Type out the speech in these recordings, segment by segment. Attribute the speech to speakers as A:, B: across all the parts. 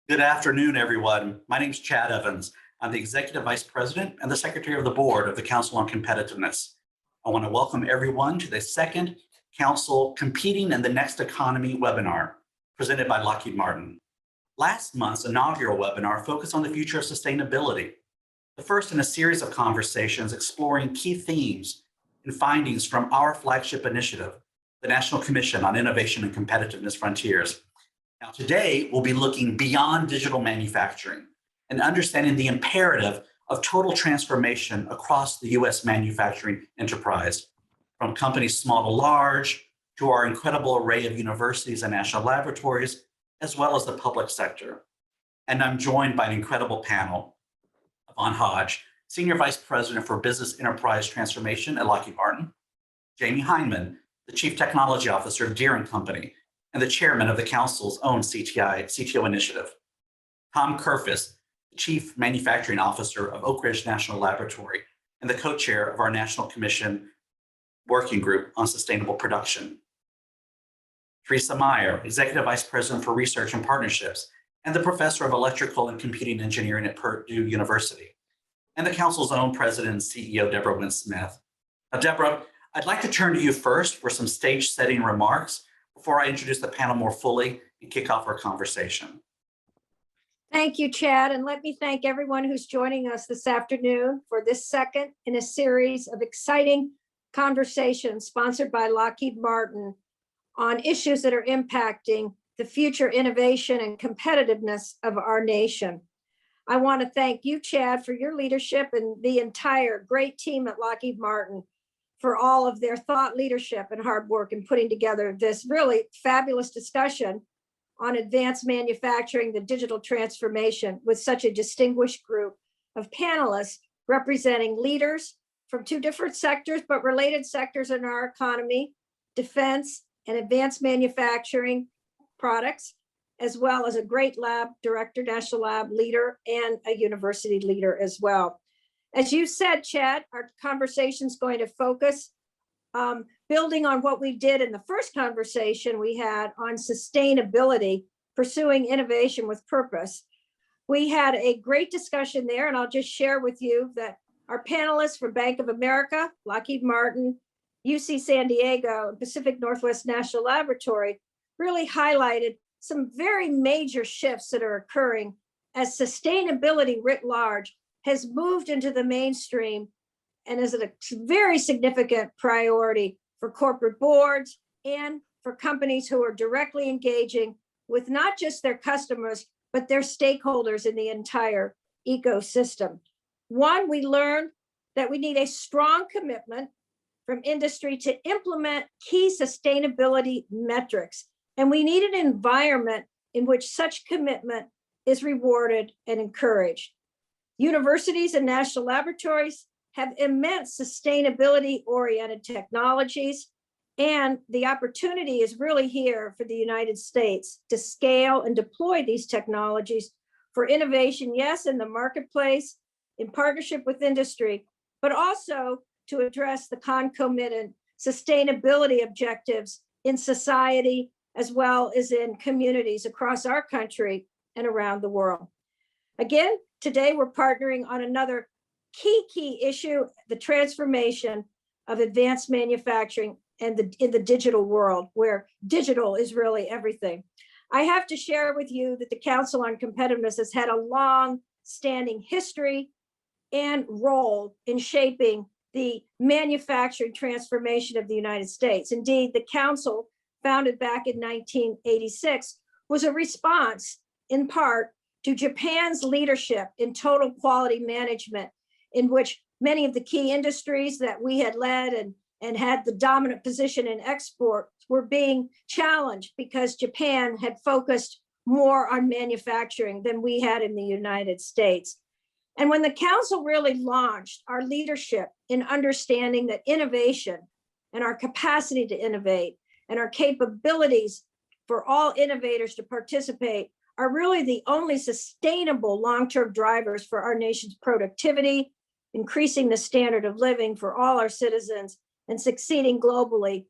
A: Good afternoon, everyone. My name is Chad Evans. I'm the Executive Vice President and the Secretary of the Board of the Council on Competitiveness. I want to welcome everyone to the second Council Competing in the Next Economy webinar presented by Lockheed Martin. Last month's inaugural webinar focused on the future of sustainability, the first in a series of conversations exploring key themes and findings from our flagship initiative, the National Commission on Innovation and Competitiveness Frontiers. Now, today, we'll be looking beyond digital manufacturing and understanding the imperative of total transformation across the U.S. manufacturing enterprise, from companies small to large, to our incredible array of universities and national laboratories, as well as the public sector. And I'm joined by an incredible panel. Yvonne Hodge, Senior Vice President for Business Enterprise Transformation at Lockheed Martin, Jahmy Hindman, the Chief Technology Officer of Deere & Company, and the chairman of the council's own CTO initiative. Tom Kurfess, the chief manufacturing officer of Oak Ridge National Laboratory and the co-chair of our National Commission Working Group on Sustainable Production. Theresa, executive vice president for research and partnerships and the professor of electrical and computing engineering at Purdue University, and the council's own president and CEO, Deborah Wince-Smith. Now, Deborah, I'd like to turn to you first for some stage setting remarks before I introduce the panel more fully and kick off our conversation.
B: Thank you, Chad, and let me thank everyone who's joining us this afternoon for this second in a series of exciting conversations sponsored by Lockheed Martin on issues that are impacting the future innovation and competitiveness of our nation. I want to thank you, Chad, for your leadership and the entire great team at Lockheed Martin for all of their thought leadership and hard work in putting together this really fabulous discussion on advanced manufacturing, the digital transformation, with such a distinguished group of panelists representing leaders from two different sectors, but related sectors in our economy, defense and advanced manufacturing products, as well as a great lab director, national lab leader, and a university leader as well. As you said, Chad, our conversation is going to focus building on what we did in the first conversation we had on sustainability, pursuing innovation with purpose. We had a great discussion there, and I'll just share with you that our panelists for Bank of America, Lockheed Martin, UC San Diego, and Pacific Northwest National Laboratory really highlighted some very major shifts that are occurring as sustainability writ large has moved into the mainstream and is a very significant priority for corporate boards and for companies who are directly engaging with not just their customers, but their stakeholders in the entire ecosystem. One, we learned that we need a strong commitment from industry to implement key sustainability metrics, and we need an environment in which such commitment is rewarded and encouraged. Universities and national laboratories have immense sustainability-oriented technologies, and the opportunity is really here for the United States to scale and deploy these technologies for innovation, yes, in the marketplace, in partnership with industry, but also to address the concomitant sustainability objectives in society, as well as in communities across our country and around the world. Again, today we're partnering on another key issue, the transformation of advanced manufacturing and in the digital world, where digital is really everything. I have to share with you that the Council on Competitiveness has had a long-standing history and role in shaping the manufacturing transformation of the United States. Indeed, the Council, founded back in 1986, was a response in part to Japan's leadership in total quality management, in which many of the key industries that we had led and had the dominant position in export were being challenged because Japan had focused more on manufacturing than we had in the United States. And when the Council really launched our leadership in understanding that innovation and our capacity to innovate and our capabilities for all innovators to participate are really the only sustainable long-term drivers for our nation's productivity, increasing the standard of living for all our citizens, and succeeding globally,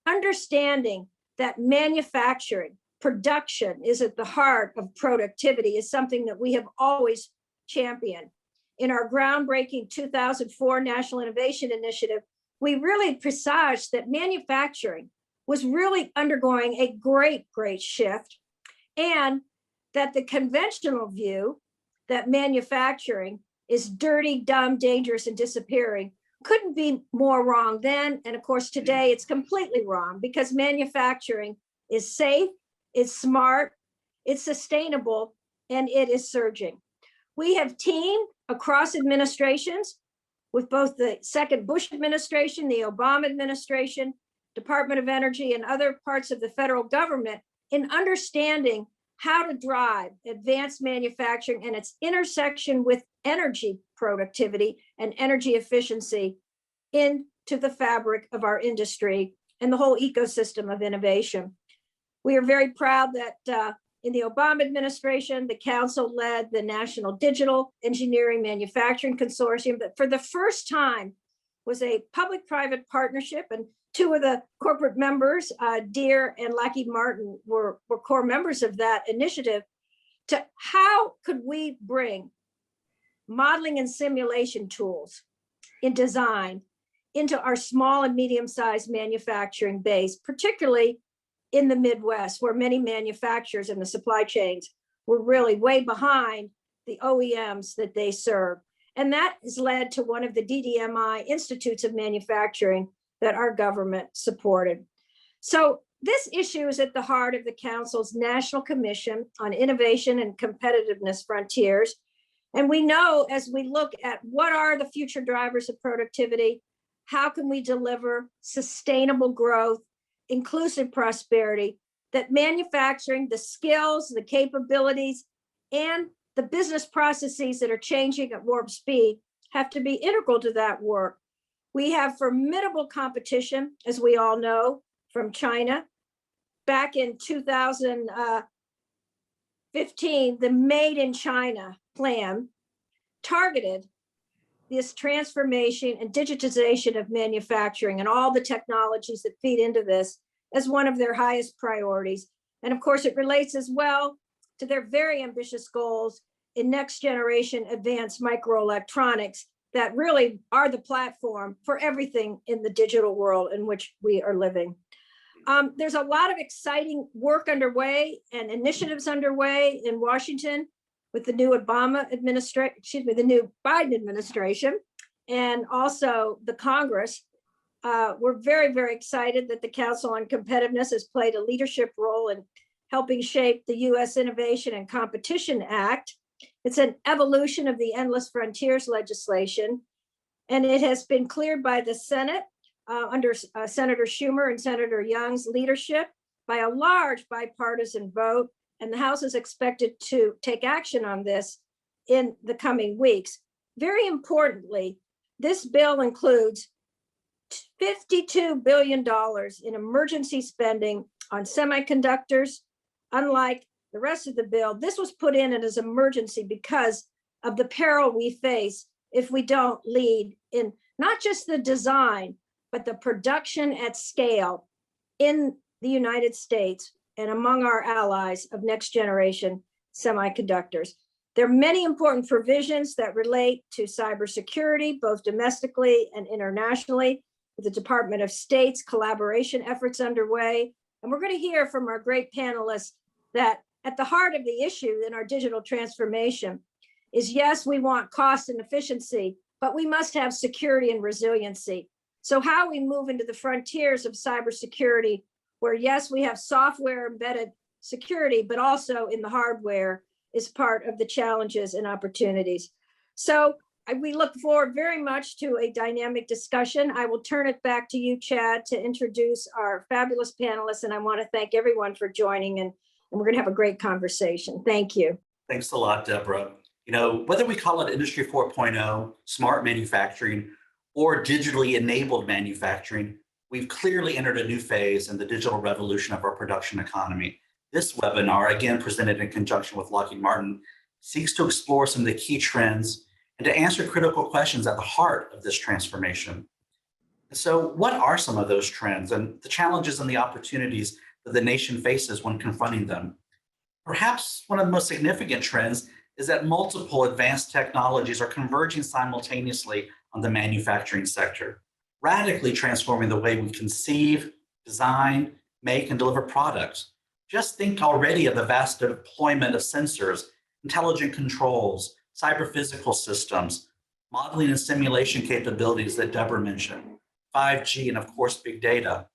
B: understanding that manufacturing production is at the heart of productivity is something that we have always championed. In our groundbreaking 2004 National Innovation Initiative, we really presaged that manufacturing was really undergoing a great shift, and that the conventional view that manufacturing is dirty, dumb, dangerous, and disappearing couldn't be more wrong then. And of course, today it's completely wrong, because manufacturing is safe, it's smart, it's sustainable, and it is surging. We have teamed across administrations with both the second Bush administration, the Obama administration, Department of Energy, and other parts of the federal government in understanding how to drive advanced manufacturing and its intersection with energy productivity and energy efficiency into the fabric of our industry and the whole ecosystem of innovation. We are very proud that in the Obama administration, the council led the National Digital Engineering Manufacturing Consortium that for the first time was a public-private partnership, and two of the corporate members, Deere and Lockheed Martin, were core members of that initiative. To how could we bring modeling and simulation tools in design into our small and medium-sized manufacturing base, particularly in the Midwest, where many manufacturers and the supply chains were really way behind the OEMs that they serve. And that has led to one of the DDMI Institutes of Manufacturing that our government supported. So this issue is at the heart of the Council's National Commission on Innovation and Competitiveness Frontiers. And we know, as we look at what are the future drivers of productivity, how can we deliver sustainable growth, inclusive prosperity, that manufacturing, the skills, the capabilities, and the business processes that are changing at warp speed have to be integral to that work. We have formidable competition, as we all know, from China. Back in 2015, the Made in China plan targeted this transformation and digitization of manufacturing and all the technologies that feed into this as one of their highest priorities. And of course, it relates as well to their very ambitious goals in next generation advanced microelectronics that really are the platform for everything in the digital world in which we are living. There's a lot of exciting work underway and initiatives underway in Washington with the new Biden administration, and also the Congress. We're very, very excited that the Council on Competitiveness has played a leadership role in helping shape the U.S. Innovation and Competition Act. It's an evolution of the Endless Frontiers legislation, and it has been cleared by the Senate under Senator Schumer and Senator Young's leadership by a large bipartisan vote, and the House is expected to take action on this in the coming weeks. Very importantly, this bill includes $52 billion in emergency spending on semiconductors. Unlike the rest of the bill, this was put in as emergency because of the peril we face if we don't lead in not just the design, but the production at scale in the United States and among our allies of next generation semiconductors. There are many important provisions that relate to cybersecurity, both domestically and internationally, with the Department of State's collaboration efforts underway. And we're going to hear from our great panelists that at the heart of the issue in our digital transformation is, yes, we want cost and efficiency, but we must have security and resiliency. So how we move into the frontiers of cybersecurity, where yes, we have software embedded security, but also in the hardware, is part of the challenges and opportunities. So we look forward very much to a dynamic discussion. I will turn it back to you, Chad, to introduce our fabulous panelists. And I want to thank everyone for joining, and we're going to have a great conversation. Thank you.
A: Thanks a lot, Deborah. You know, whether we call it Industry 4.0, smart manufacturing, or digitally enabled manufacturing, we've clearly entered a new phase in the digital revolution of our production economy. This webinar, again presented in conjunction with Lockheed Martin, seeks to explore some of the key trends and to answer critical questions at the heart of this transformation. So what are some of those trends and the challenges and the opportunities that the nation faces when confronting them. Perhaps one of the most significant trends is that multiple advanced technologies are converging simultaneously on the manufacturing sector, radically transforming the way we conceive, design, make, and deliver products. Just think already of the vast deployment of sensors, intelligent controls, cyber-physical systems, modeling and simulation capabilities that Deborah mentioned, 5G, and of course, big data.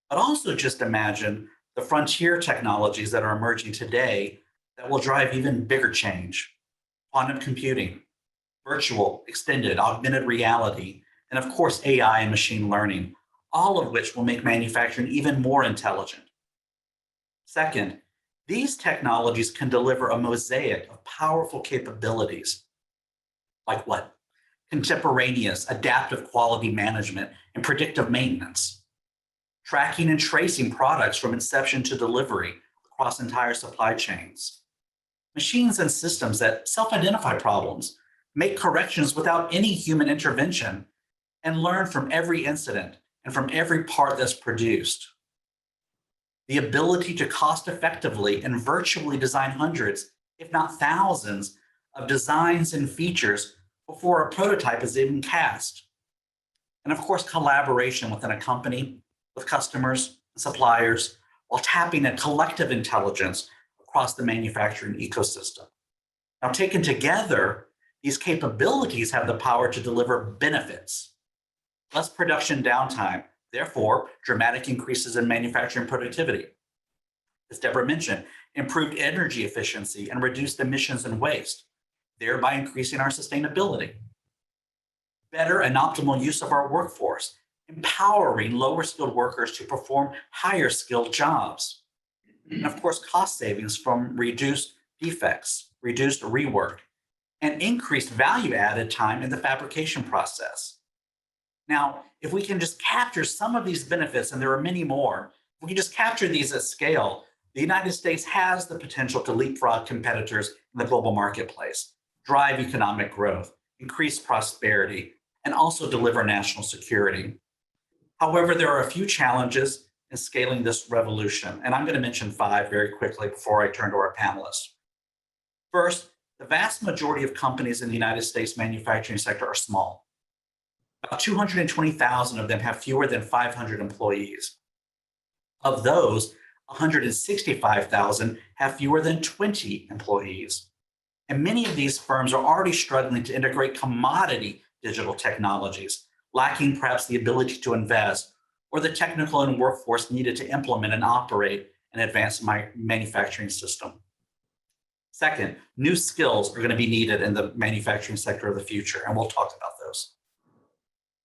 A: But also just imagine the frontier technologies that are emerging today that will drive even bigger change. Quantum computing, virtual, extended, augmented reality, and of course, AI and machine learning, all of which will make manufacturing even more intelligent. Second, these technologies can deliver a mosaic of powerful capabilities. Like what? Contemporaneous adaptive quality management and predictive maintenance, tracking and tracing products from inception to delivery across entire supply chains, machines and systems that self-identify problems, make corrections without any human intervention, and learn from every incident and from every part that's produced. The ability to cost effectively and virtually design hundreds, if not thousands, of designs and features before a prototype is even cast. And of course, collaboration within a company, with customers and suppliers, while tapping a collective intelligence across the manufacturing ecosystem. Now, taken together, these capabilities have the power to deliver benefits, less production downtime, therefore, dramatic increases in manufacturing productivity. As Deborah mentioned, improved energy efficiency and reduced emissions and waste, thereby increasing our sustainability. Better and optimal use of our workforce, empowering lower skilled workers to perform higher skilled jobs. And of course, cost savings from reduced defects, reduced rework, and increased value added time in the fabrication process. Now, if we can just capture some of these benefits, and there are many more, if we can just capture these at scale, the United States has the potential to leapfrog competitors in the global marketplace, drive economic growth, increase prosperity, and also deliver national security. However, there are a few challenges in scaling this revolution, and I'm going to mention 5 very quickly before I turn to our panelists. First, the vast majority of companies in the United States manufacturing sector are small. About 220,000 of them have fewer than 500 employees. Of those, 165,000 have fewer than 20 employees. And many of these firms are already struggling to integrate commodity digital technologies, lacking perhaps the ability to invest or the technical and workforce needed to implement and operate an advanced manufacturing system. Second, new skills are going to be needed in the manufacturing sector of the future, and we'll talk about those.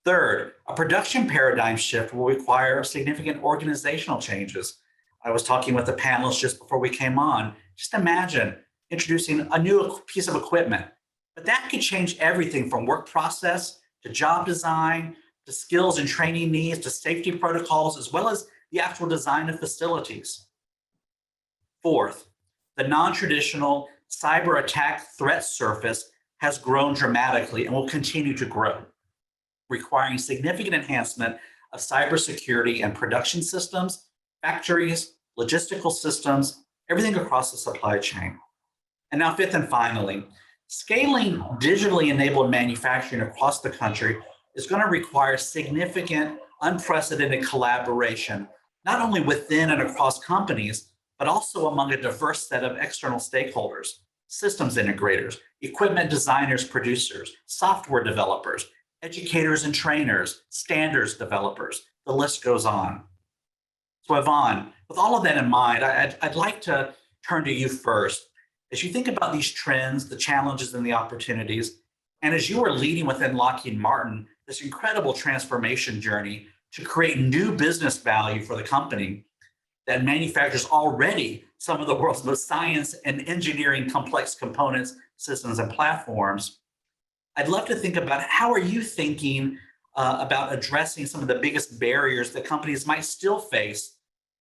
A: Third, a production paradigm shift will require significant organizational changes. I was talking with the panelists just before we came on. Just imagine introducing a new piece of equipment, but that could change everything from work process to job design, to skills and training needs, to safety protocols, as well as the actual design of facilities. Fourth, the non-traditional cyber attack threat surface has grown dramatically and will continue to grow, requiring significant enhancement of cybersecurity and production systems, factories, logistical systems, everything across the supply chain. And now, fifth and finally, scaling digitally enabled manufacturing across the country is going to require significant, unprecedented collaboration, not only within and across companies, but also among a diverse set of external stakeholders, systems integrators, equipment designers, producers, software developers, educators and trainers, standards developers, the list goes on. So Yvonne, with all of that in mind, I'd like to turn to you first. As you think about these trends, the challenges and the opportunities, and as you are leading within Lockheed Martin, this incredible transformation journey to create new business value for the company that manufactures already some of the world's most science and engineering complex components, systems, and platforms, I'd love to think about how are you thinking about addressing some of the biggest barriers that companies might still face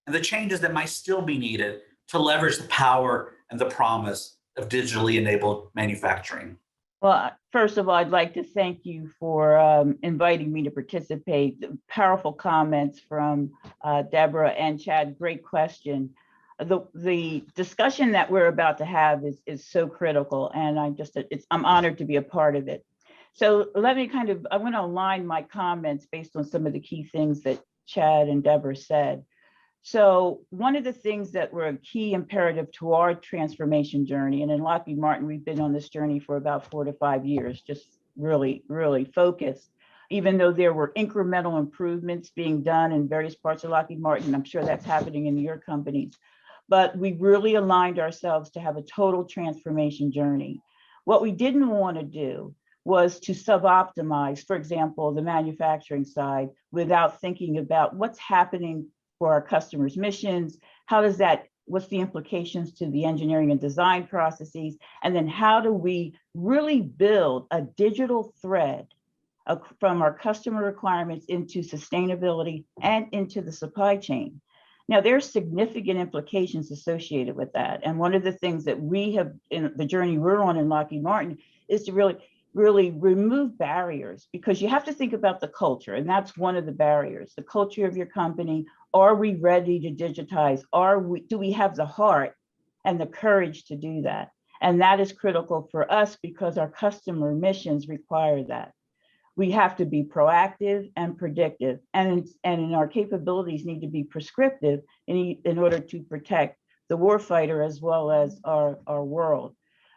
A: and the changes that might still be needed to leverage the power and the promise of digitally enabled manufacturing.
C: Well, first of all, I'd like to thank you for inviting me to participate. Powerful comments from Deborah and Chad. Great question. The discussion that we're about to have is so critical, and I'm honored to be a part of it. So let me I'm going to align my comments based on some of the key things that Chad and Deborah said. So one of the things that were a key imperative to our transformation journey, and in Lockheed Martin, we've been on this journey for about 4 to 5 years, just really, really focused, even though there were incremental improvements being done in various parts of Lockheed Martin. I'm sure that's happening in your companies, but we really aligned ourselves to have a total transformation journey. What we didn't want to do was to sub-optimize, for example, the manufacturing side without thinking about what's happening for our customers' missions. What's the implications to the engineering and design processes? And then how do we really build a digital thread from our customer requirements into sustainability and into the supply chain? Now, there's significant implications associated with that. And one of the things that we have in the journey we're on in Lockheed Martin is to really remove barriers, because you have to think about the culture, and that's one of the barriers, the culture of your company. Are we ready to digitize? Do we have the heart and the courage to do that? And that is critical for us because our customer missions require that. We have to be proactive and predictive, and our capabilities need to be prescriptive in order to protect the warfighter as well as our world.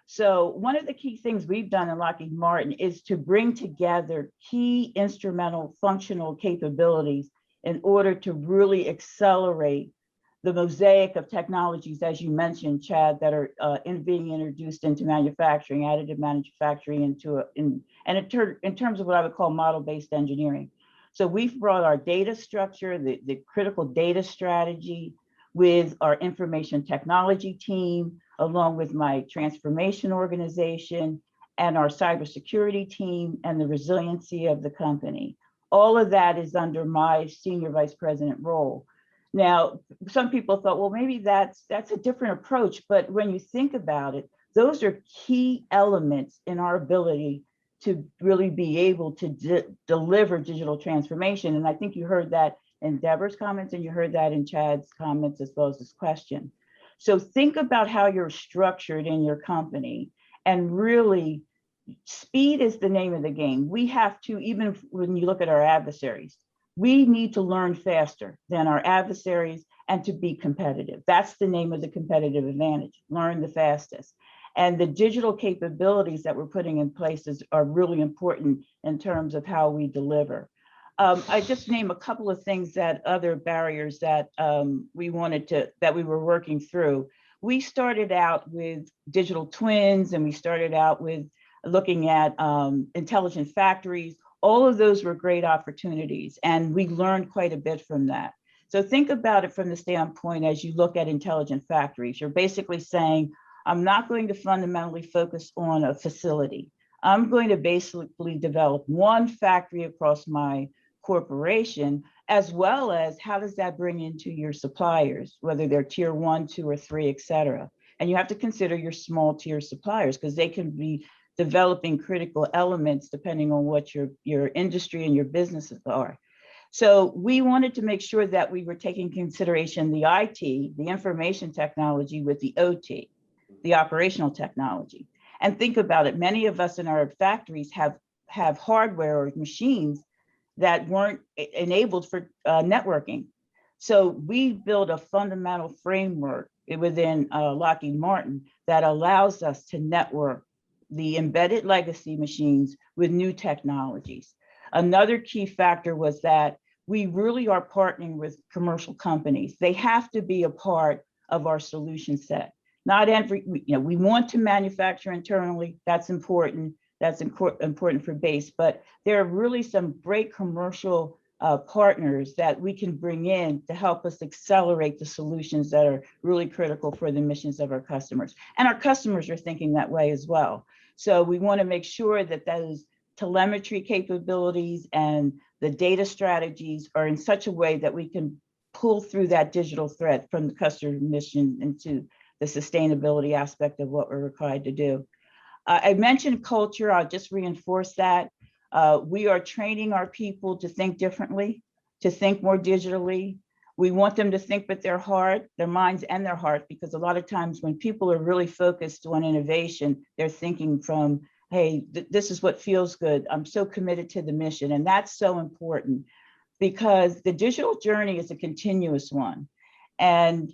C: So one of the key things we've done in Lockheed Martin is to bring together key instrumental functional capabilities in order to really accelerate the mosaic of technologies, as you mentioned, Chad, that are being introduced into manufacturing, additive manufacturing, in terms of what I would call model-based engineering. So we've brought our data structure, the critical data strategy, with our information technology team, along with my transformation organization and our cybersecurity team and the resiliency of the company. All of that is under my senior vice president role. Now, some people thought, well, maybe that's a different approach, but when you think about it, those are key elements in our ability to really be able to deliver digital transformation. And I think you heard that in Deborah's comments, and you heard that in Chad's comments as well as this question. So think about how you're structured in your company, and really, speed is the name of the game. We have to, even when you look at our adversaries, we need to learn faster than our adversaries and to be competitive. That's the name of the competitive advantage, learn the fastest. And the digital capabilities that we're putting in places are really important in terms of how we deliver. I just name a couple of things, that other barriers that we were working through. We started out with digital twins, and we started out with looking at intelligent factories. All of those were great opportunities, and we learned quite a bit from that. So think about it from the standpoint, as you look at intelligent factories, you're basically saying, I'm not going to fundamentally focus on a facility. I'm going to basically develop one factory across my corporation, as well as how does that bring into your suppliers, whether they're tier 1, 2, or 3, et cetera. And you have to consider your small tier suppliers, because they can be developing critical elements depending on what your industry and your businesses are. So we wanted to make sure that we were taking consideration the IT, the information technology, with the OT, the operational technology. And think about it, many of us in our factories have hardware or machines that weren't enabled for networking. So we built a fundamental framework within Lockheed Martin that allows us to network the embedded legacy machines with new technologies. Another key factor was that we really are partnering with commercial companies. They have to be a part of our solution set. Not every, we want to manufacture internally, that's important. That's important for base, but there are really some great commercial partners that we can bring in to help us accelerate the solutions that are really critical for the missions of our customers. And our customers are thinking that way as well. So we want to make sure that those telemetry capabilities and the data strategies are in such a way that we can pull through that digital thread from the customer mission into the sustainability aspect of what we're required to do. I mentioned culture. I'll just reinforce that. We are training our people to think differently, to think more digitally. We want them to think with their heart, their minds and their heart, because a lot of times when people are really focused on innovation, they're thinking from, hey, this is what feels good. I'm so committed to the mission. And that's so important because the digital journey is a continuous one. And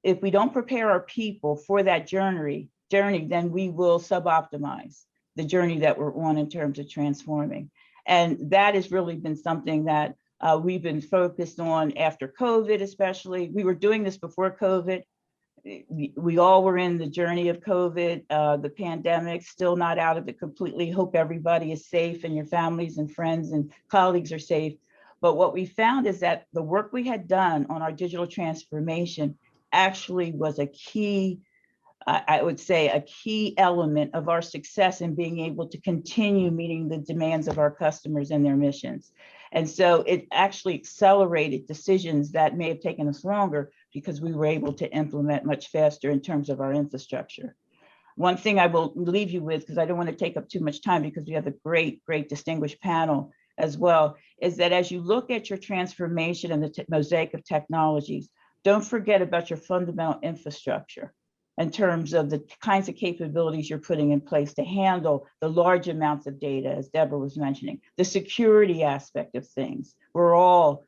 C: if we don't prepare our people for that journey, then we will suboptimize the journey that we're on in terms of transforming. And that has really been something that we've been focused on after COVID, especially. We were doing this before COVID. We all were in the journey of COVID, the pandemic, still not out of it completely. Hope everybody is safe and your families and friends and colleagues are safe. But what we found is that the work we had done on our digital transformation actually was a key, I would say, a key element of our success in being able to continue meeting the demands of our customers and their missions. And so it actually accelerated decisions that may have taken us longer because we were able to implement much faster in terms of our infrastructure. One thing I will leave you with, because I don't want to take up too much time because we have a great distinguished panel as well, is that as you look at your transformation and the mosaic of technologies, don't forget about your fundamental infrastructure in terms of the kinds of capabilities you're putting in place to handle the large amounts of data, as Deborah was mentioning, the security aspect of things. We're all,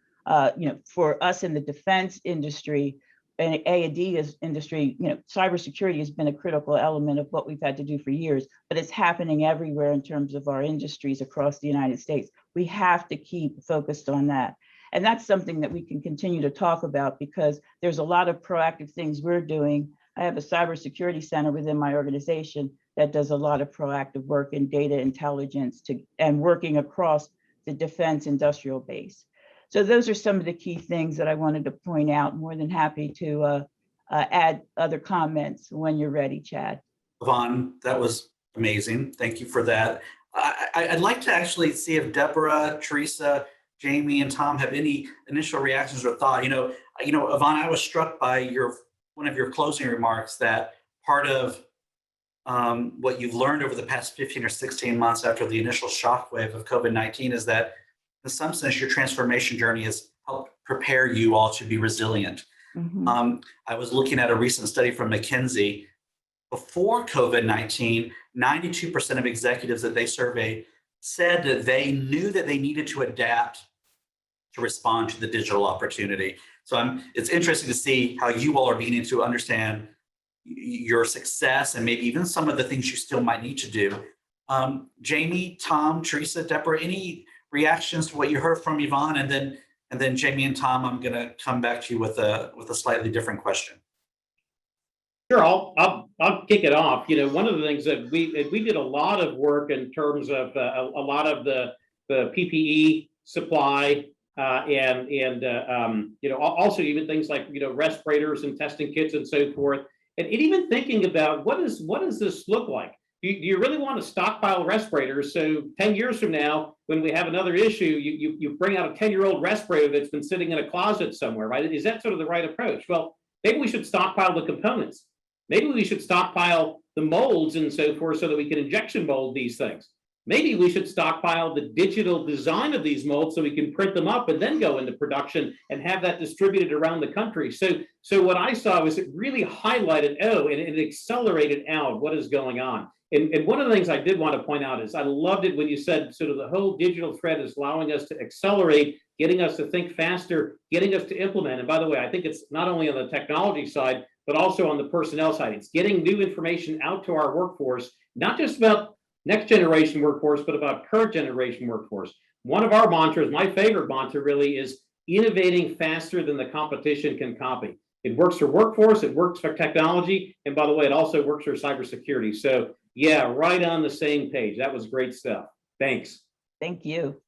C: for us in the defense industry and A&D industry, cybersecurity has been a critical element of what we've had to do for years, but it's happening everywhere in terms of our industries across the United States. We have to keep focused on that. And that's something that we can continue to talk about because there's a lot of proactive things we're doing. I have a cybersecurity center within my organization that does a lot of proactive work in data intelligence and working across the defense industrial base. So those are some of the key things that I wanted to point out. More than happy to add other comments when you're ready, Chad.
A: Yvonne, that was amazing. Thank you for that. I'd like to actually see if Deborah, Theresa, Jahmy, and Tom have any initial reactions or thought. Yvonne, I was struck by one of your closing remarks that part of what you've learned over the past 15 or 16 months after the initial shockwave of COVID-19 is that in some sense, your transformation journey has helped prepare you all to be resilient. Mm-hmm. I was looking at a recent study from McKinsey. Before COVID-19, 92% of executives that they surveyed said that they knew that they needed to adapt to respond to the digital opportunity. So it's interesting to see how you all are beginning to understand your success and maybe even some of the things you still might need to do. Jahmy, Tom, Theresa, Deborah, any reactions to what you heard from Yvonne? And then Jahmy and Tom, I'm going to come back to you with a slightly different question.
D: Sure, I'll kick it off. One of the things that we did a lot of work in terms of a lot of the PPE supply and also even things like respirators and testing kits and so forth, and even thinking about what does this look like? Do you really want to stockpile respirators? So 10 years from now, when we have another issue, you bring out a 10-year-old respirator that's been sitting in a closet somewhere, right? Is that sort of the right approach? Well, maybe we should stockpile the components. Maybe we should stockpile the molds and so forth so that we can injection mold these things. Maybe we should stockpile the digital design of these molds so we can print them up and then go into production and have that distributed around the country. So what I saw was it really highlighted, and it accelerated out what is going on. And one of the things I did want to point out is I loved it when you said sort of the whole digital thread is allowing us to accelerate, getting us to think faster, getting us to implement. And by the way, I think it's not only on the technology side, but also on the personnel side. It's getting new information out to our workforce, not just about next generation workforce, but about current generation workforce. One of our mantras, my favorite mantra really, is innovating faster than the competition can copy. It works for workforce, it works for technology, and by the way, it also works for cybersecurity. So yeah, right on the same page. That was great stuff. Thanks.
C: Thank you.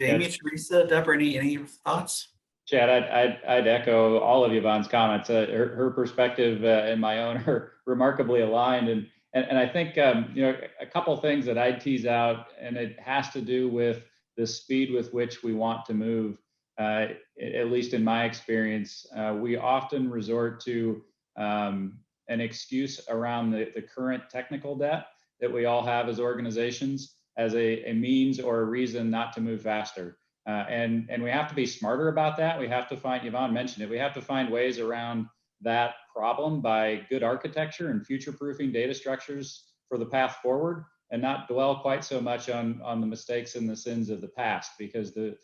A: Jahmy, Theresa, Deborah, any thoughts?
E: Chad, I'd echo all of Yvonne's comments. Her perspective and my own are remarkably aligned, and I think a couple of things that I'd tease out, and it has to do with the speed with which we want to move. At least in my experience, we often resort to an excuse around the current technical debt that we all have as organizations as a means or a reason not to move faster. And we have to be smarter about that. We have to find, Yvonne mentioned it, we have to find ways around that problem by good architecture and future-proofing data structures for the path forward, and not dwell quite so much on the mistakes and the sins of the past, because the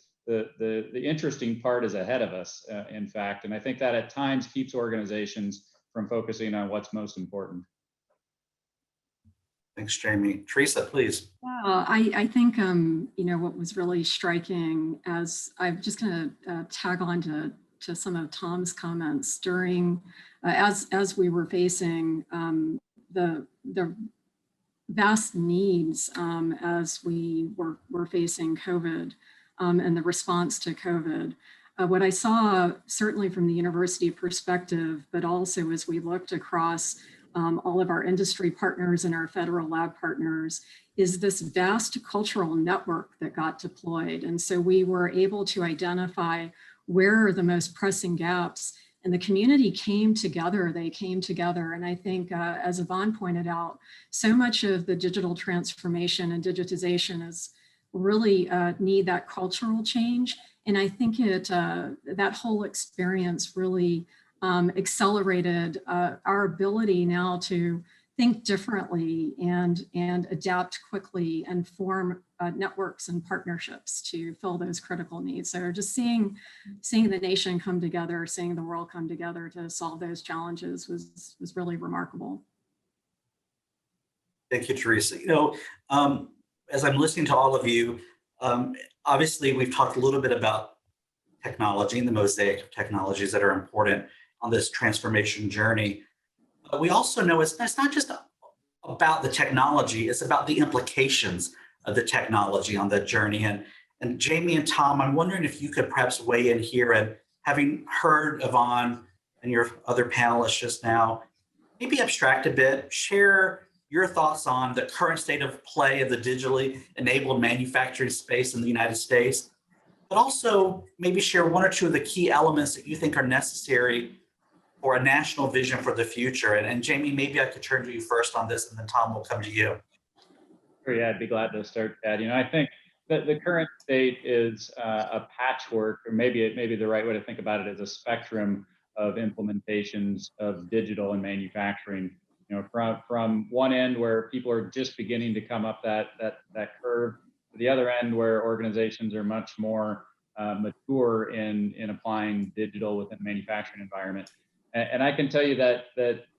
E: interesting part is ahead of us, in fact. And I think that at times keeps organizations from focusing on what's most important.
A: Thanks, Jahmy. Theresa, please.
F: I think, you know, what was really striking, as I'm just going to tag on to some of Tom's comments during, as we were facing the vast needs as we were facing COVID and the response to COVID. What I saw, certainly from the university perspective, but also as we looked across all of our industry partners and our federal lab partners, is this vast cultural network that got deployed. And so we were able to identify where are the most pressing gaps, and the community came together. They came together. And I think, as Yvonne pointed out, so much of the digital transformation and digitization is really need that cultural change. And I think that whole experience really accelerated our ability now to think differently and adapt quickly and form networks and partnerships to fill those critical needs. So just seeing the nation come together, seeing the world come together to solve those challenges was really remarkable.
A: Thank you, Theresa. You know, as I'm listening to all of you, obviously we've talked a little bit about technology and the mosaic of technologies that are important on this transformation journey. But we also know it's not just about the technology, it's about the implications of the technology on that journey. And Jahmy and Tom, I'm wondering if you could perhaps weigh in here, and having heard Yvonne and your other panelists just now, maybe abstract a bit, share your thoughts on the current state of play of the digitally enabled manufacturing space in the United States, but also maybe share one or two of the key elements that you think are necessary for a national vision for the future. And Jahmy, maybe I could turn to you first on this, and then Tom will come to you.
E: Sure, yeah, I'd be glad to start, Chad. You know, I think that the current state is a patchwork, or maybe the right way to think about it is a spectrum of implementations of digital and manufacturing. You know, from one end where people are just beginning to come up that curve, to the other end where organizations are much more mature in applying digital within the manufacturing environment. And I can tell you that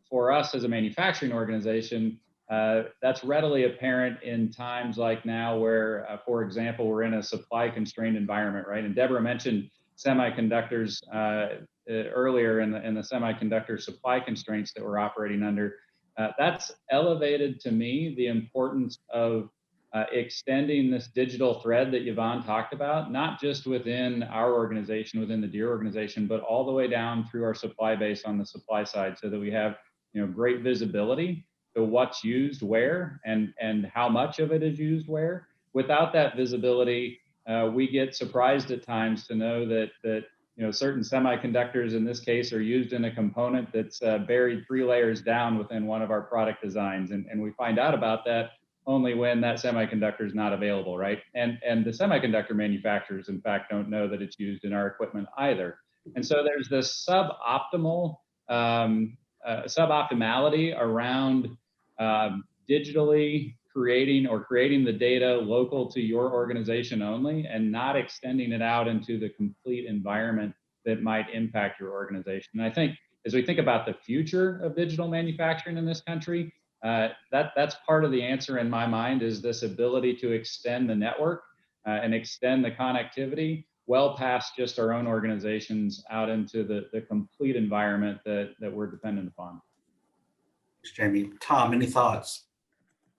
E: for us as a manufacturing organization, that's readily apparent in times like now where, for example, we're in a supply constrained environment, right? And Deborah mentioned semiconductors earlier in the semiconductor supply constraints that we're operating under. That's elevated to me the importance of extending this digital thread that Yvonne talked about, not just within our organization, within the DEER organization, but all the way down through our supply base on the supply side, so that we have, you know, great visibility to what's used where and how much of it is used where. Without that visibility, we get surprised at times to know that you know, certain semiconductors in this case are used in a component that's buried 3 layers down within one of our product designs, and we find out about that only when that semiconductor is not available, right? And the semiconductor manufacturers, in fact, don't know that it's used in our equipment either. And so there's this suboptimality around digitally creating the data local to your organization only, and not extending it out into the complete environment that might impact your organization. And I think as we think about the future of digital manufacturing in this country, that's part of the answer in my mind, is this ability to extend the network and extend the connectivity well past just our own organizations out into the complete environment that we're dependent upon.
A: Thanks, Jahmy. Tom, any thoughts?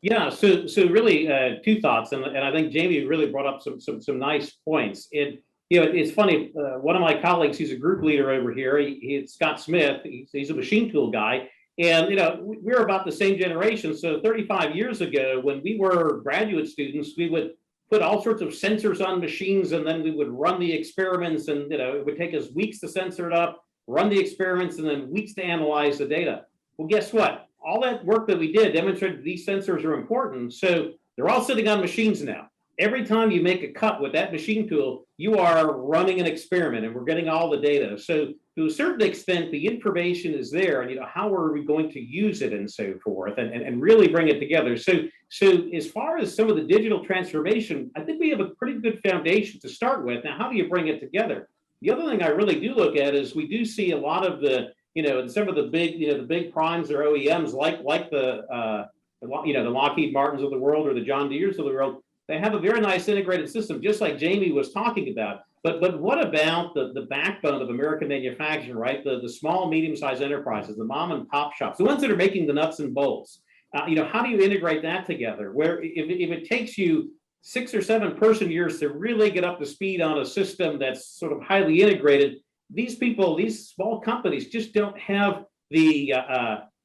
D: Yeah, so really 2 thoughts, and I think Jahmy really brought up some nice points. You know, it's funny. One of my colleagues, he's a group leader over here. He's Scott Smith. He's a machine tool guy. And, you know, we're about the same generation. So 35 years ago, when we were graduate students, we would put all sorts of sensors on machines, and then we would run the experiments. And, you know, it would take us weeks to sensor it up, run the experiments, and then weeks to analyze the data. Well, guess what? all that work that we did demonstrated these sensors are important. So they're all sitting on machines now. Every time you make a cut with that machine tool, you are running an experiment, and we're getting all the data. So to a certain extent, the information is there, and how are we going to use it and so forth, and really bring it together. So as far as some of the digital transformation, I think we have a pretty good foundation to start with. Now, how do you bring it together? The other thing I really do look at is we do see a lot of the, and some of the big, the big primes or OEMs like the Lockheed Martins of the world or the John Deeres of the world. They have a very nice integrated system, just like Jahmy was talking about. But what about the backbone of American manufacturing, right? The small, medium-sized enterprises, the mom and pop shops, the ones that are making the nuts and bolts. How do you integrate that together? Where if it takes you 6 or 7 person years to really get up to speed on a system that's sort of highly integrated, these people, these small companies just don't have the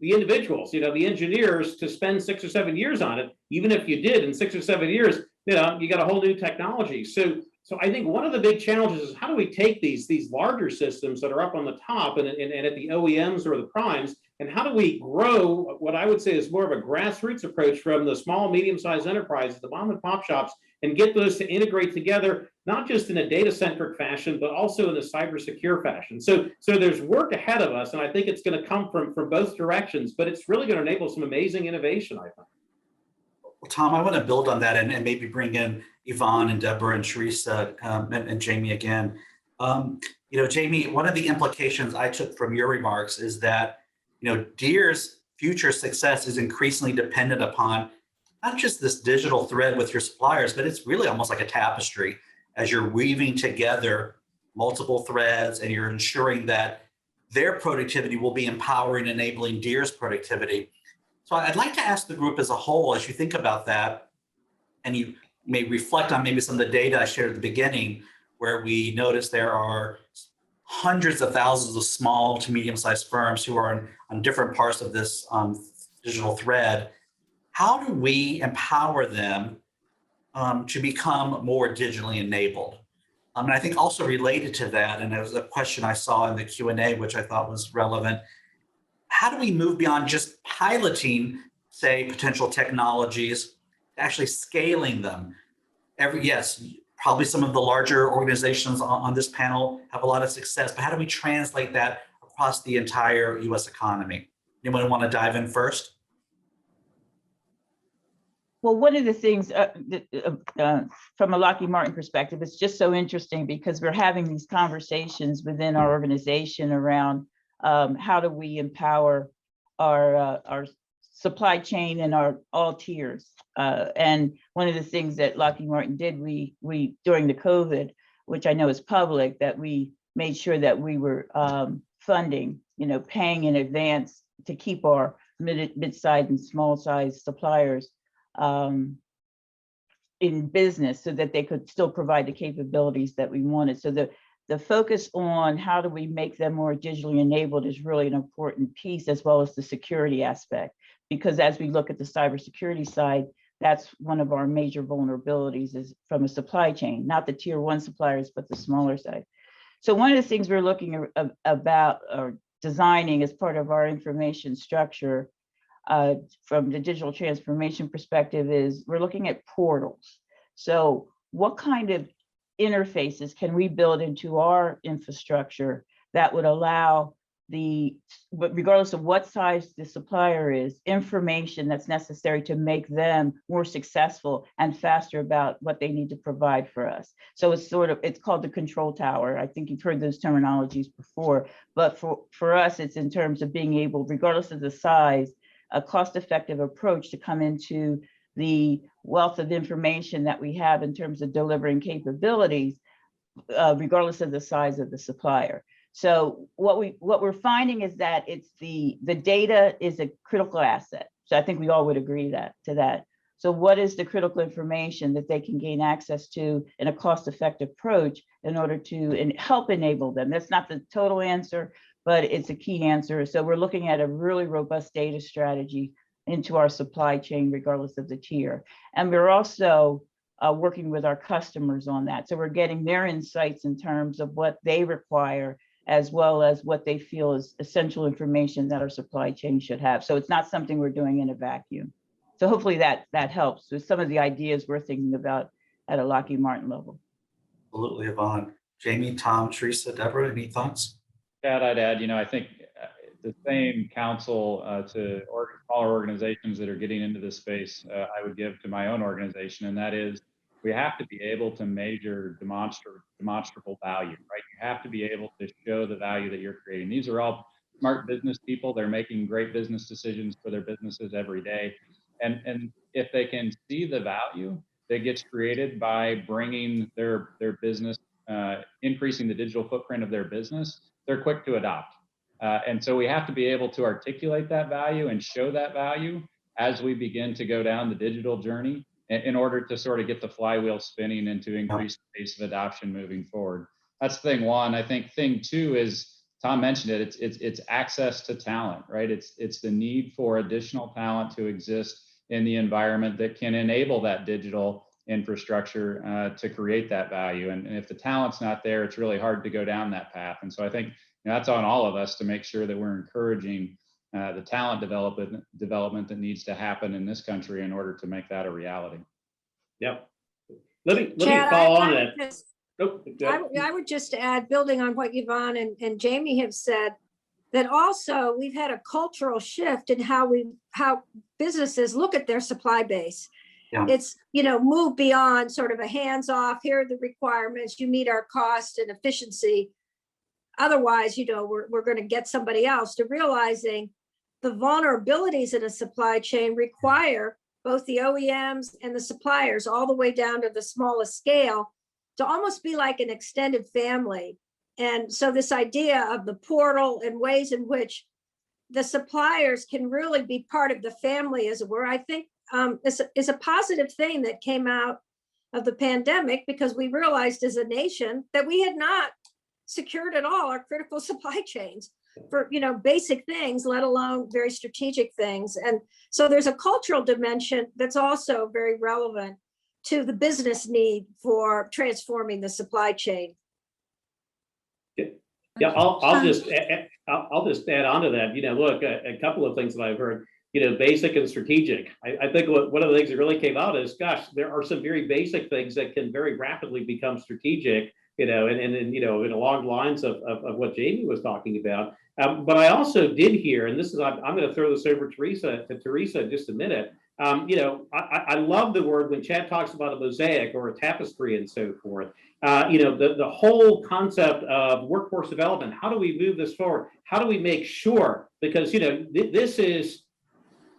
D: individuals, the engineers to spend 6 or 7 years on it. Even if you did in 6 or 7 years, you got a whole new technology. So I think one of the big challenges is how do we take these larger systems that are up on the top and at the OEMs or the primes, and how do we grow what I would say is more of a grassroots approach from the small, medium-sized enterprises, the mom and pop shops, and get those to integrate together, not just in a data-centric fashion, but also in a cyber-secure fashion. So there's work ahead of us, and I think it's going to come from both directions, but it's really going to enable some amazing innovation, I think.
A: Well, Tom, I want to build on that and maybe bring in Yvonne and Deborah and Theresa and Jahmy again. Jahmy, one of the implications I took from your remarks is that, Deere's future success is increasingly dependent upon not just this digital thread with your suppliers, but it's really almost like a tapestry as you're weaving together multiple threads and you're ensuring that their productivity will be empowering, enabling Deere's productivity. So I'd like to ask the group as a whole, as you think about that, and you may reflect on maybe some of the data I shared at the beginning, where we notice there are hundreds of thousands of small to medium-sized firms who are on different parts of this digital thread. How do we empower them to become more digitally enabled? And I think also related to that, and there was a question I saw in the Q&A, which I thought was relevant, how do we move beyond just piloting, say, potential technologies, to actually scaling them? Yes, probably some of the larger organizations on this panel have a lot of success, but how do we translate that across the entire US economy? Anyone want to dive in first?
C: Well, one of the things from a Lockheed Martin perspective, it's just so interesting because we're having these conversations within our organization around how do we empower our supply chain and our all tiers. And one of the things that Lockheed Martin did, we during the COVID, which I know is public, that we made sure that we were funding, paying in advance to keep our mid-sized and small-sized suppliers in business so that they could still provide the capabilities that we wanted. So the focus on how do we make them more digitally enabled is really an important piece, as well as the security aspect. Because as we look at the cybersecurity side, that's one of our major vulnerabilities is from a supply chain, not the tier 1 suppliers, but the smaller side. So one of the things we're looking about or designing as part of our information structure from the digital transformation perspective is we're looking at portals. So what kind of interfaces can we build into our infrastructure that would allow regardless of what size the supplier is, information that's necessary to make them more successful and faster about what they need to provide for us. So it's called the control tower. I think you've heard those terminologies before, but for us, it's in terms of being able, regardless of the size, a cost-effective approach to come into the wealth of information that we have in terms of delivering capabilities, regardless of the size of the supplier. So what we're finding is that it's the data is a critical asset. So I think we all would agree to that. So what is the critical information that they can gain access to in a cost-effective approach in order to help enable them? That's not the total answer, but it's a key answer. So we're looking at a really robust data strategy into our supply chain, regardless of the tier. And we're also working with our customers on that. So we're getting their insights in terms of what they require as well as what they feel is essential information that our supply chain should have. So it's not something we're doing in a vacuum. So hopefully that helps with some of the ideas we're thinking about at a Lockheed Martin level.
A: Absolutely, Yvonne. Jahmy, Tom, Theresa, Deborah, any thoughts?
E: Chad, I'd add, I think the same counsel to smaller organizations that are getting into this space, I would give to my own organization, and that is we have to be able to measure demonstrable value, right? You have to be able to show the value that you're creating. These are all smart business people. They're making great business decisions for their businesses every day. And if they can see the value that gets created by bringing their business, increasing the digital footprint of their business, they're quick to adopt. And so we have to be able to articulate that value and show that value as we begin to go down the digital journey in order to sort of get the flywheel spinning and to increase the pace of adoption moving forward. That's thing one. I think thing two is, Tom mentioned it, it's access to talent, right? It's the need for additional talent to exist in the environment that can enable that digital infrastructure to create that value. And if the talent's not there, it's really hard to go down that path. And so I think that's on all of us to make sure that we're encouraging the talent development that needs to happen in this country in order to make that a reality.
D: Yep. Let me
B: Chad,
D: follow on that.
B: I would just add, building on what Yvonne and Jahmy have said, that also we've had a cultural shift in how businesses look at their supply base.
A: Yeah.
B: It's, move beyond sort of a hands-off, here are the requirements, you meet our cost and efficiency. Otherwise, we're going to get somebody else, to realizing the vulnerabilities in a supply chain require both the OEMs and the suppliers, all the way down to the smallest scale, to almost be like an extended family. And so this idea of the portal and ways in which the suppliers can really be part of the family, as it were, I think is a positive thing that came out of the pandemic, because we realized as a nation that we had not secured at all our critical supply chains for basic things, let alone very strategic things. And so there's a cultural dimension that's also very relevant to the business need for transforming the supply chain.
D: Yeah, I'll just add on to that. Look, a couple of things that I've heard. Basic and strategigic. I think one of the things that really came out is, gosh, there are some very basic things that can very rapidly become strategic. And along the lines of what Jahmy was talking about. But I also did hear, and this is, I'm going to throw this over to Theresa in just a minute. I love the word when Chad talks about a mosaic or a tapestry and so forth. The whole concept of workforce development. How do we move this forward? How do we make sure? Because this is,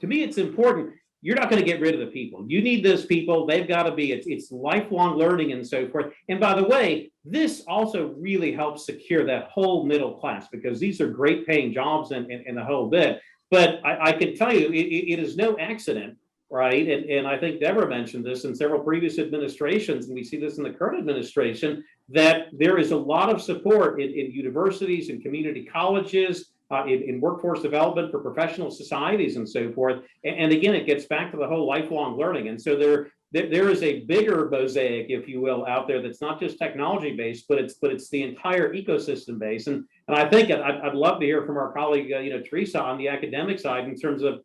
D: to me, it's important. You're not going to get rid of the people. You need those people. They've got to be, it's lifelong learning and so forth. And by the way, this also really helps secure that whole middle class, because these are great paying jobs and the whole bit. But I can tell you, it is no accident, right? And I think Deborah mentioned this in several previous administrations, and we see this in the current administration, that there is a lot of support in universities and community colleges, in workforce development for professional societies and so forth. And again, it gets back to the whole lifelong learning. And so there is a bigger mosaic, if you will, out there that's not just technology based, but it's the entire ecosystem base. And I think I'd love to hear from our colleague, Theresa, on the academic side, in terms of,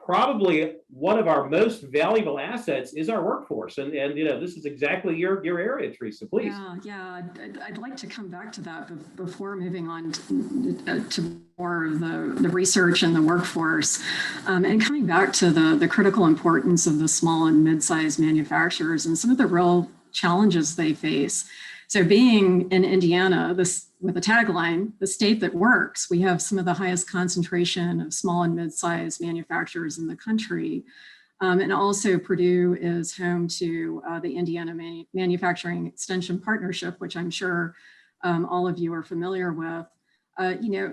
D: probably one of our most valuable assets is our workforce. And this is exactly your area, Theresa, please.
F: Yeah. I'd like to come back to that before moving on to more of the research and the workforce, and coming back to the critical importance of the small and mid-sized manufacturers and some of the real challenges they face. So being in Indiana, with a tagline, the state that works, we have some of the highest concentration of small and mid-sized manufacturers in the country. And also Purdue is home to the Indiana Manufacturing Extension Partnership, which I'm sure all of you are familiar with.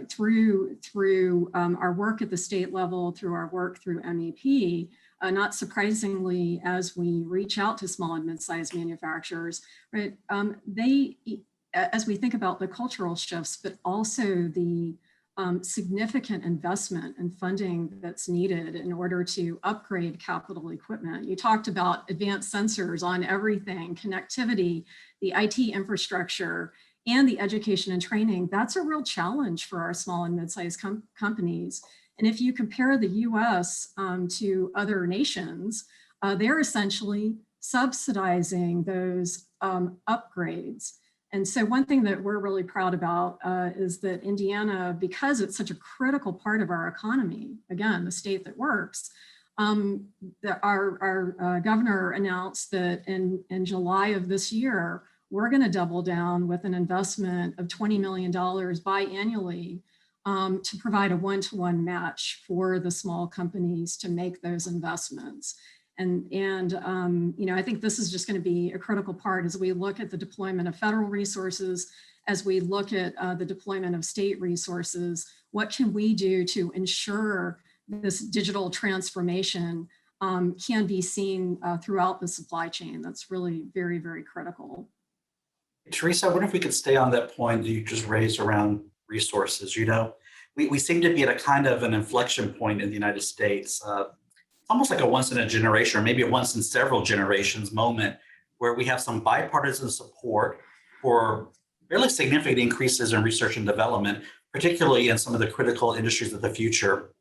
F: Through our work at the state level, through our work through MEP, not surprisingly, as we reach out to small and mid-sized manufacturers, right, as we think about the cultural shifts, but also the significant investment and funding that's needed in order to upgrade capital equipment. You talked about advanced sensors on everything, connectivity, the IT infrastructure, and the education and training, that's a real challenge for our small and mid-sized companies. And if you compare the US to other nations, they're essentially subsidizing those upgrades. And so one thing that we're really proud about is that Indiana, because it's such a critical part of our economy, again, the state that works, our governor announced that in July of this year, we're going to double down with an investment of $20 million biannually to provide a one-to-one match for the small companies to make those investments. And you know, I think this is just going to be a critical part as we look at the deployment of federal resources, as we look at the deployment of state resources. What can we do to ensure this digital transformation can be seen throughout the supply chain? That's really very, very critical.
A: Theresa, I wonder if we could stay on that point that you just raised around resources. You know, we seem to be at a kind of an inflection point in the United States. Almost like a once in a generation, or maybe a once in several generations moment, where we have some bipartisan support for fairly significant increases in research and development, particularly in some of the critical industries of the future.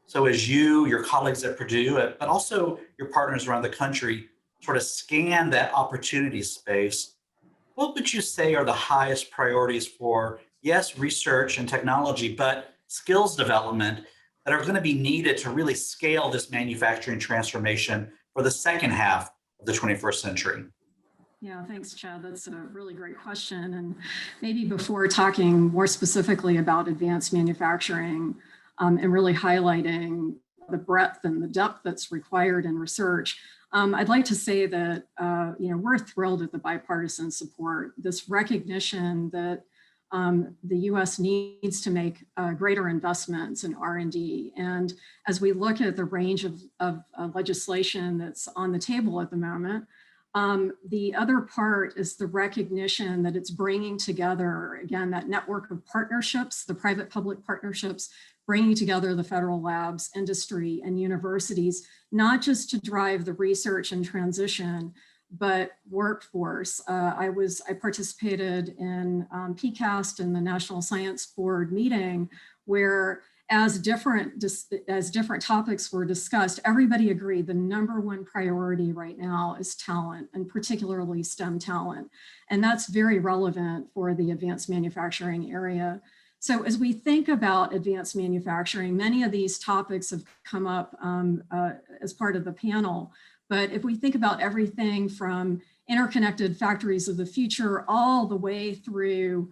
A: So as you, your colleagues at Purdue, but also your partners around the country sort of scan that opportunity space, what would you say are the highest priorities for, yes, research and technology, but skills development that are going to be needed to really scale this manufacturing transformation for the second half of the 21st century?
F: Yeah, thanks, Chad. That's a really great question. And maybe before talking more specifically about advanced manufacturing and really highlighting the breadth and the depth that's required in research, I'd like to say that you know, we're thrilled at the bipartisan support, this recognition that the U.S. needs to make greater investments in R&D. And as we look at the range of legislation that's on the table at the moment, the other part is the recognition that it's bringing together, again, that network of partnerships, the private-public partnerships, bringing together the federal labs, industry, and universities, not just to drive the research and transition, but workforce. I participated in PCAST in the National Science Board meeting, where as different topics were discussed, everybody agreed the #1 priority right now is talent, and particularly STEM talent. And that's very relevant for the advanced manufacturing area. So as we think about advanced manufacturing, many of these topics have come up as part of the panel. But if we think about everything from interconnected factories of the future all the way through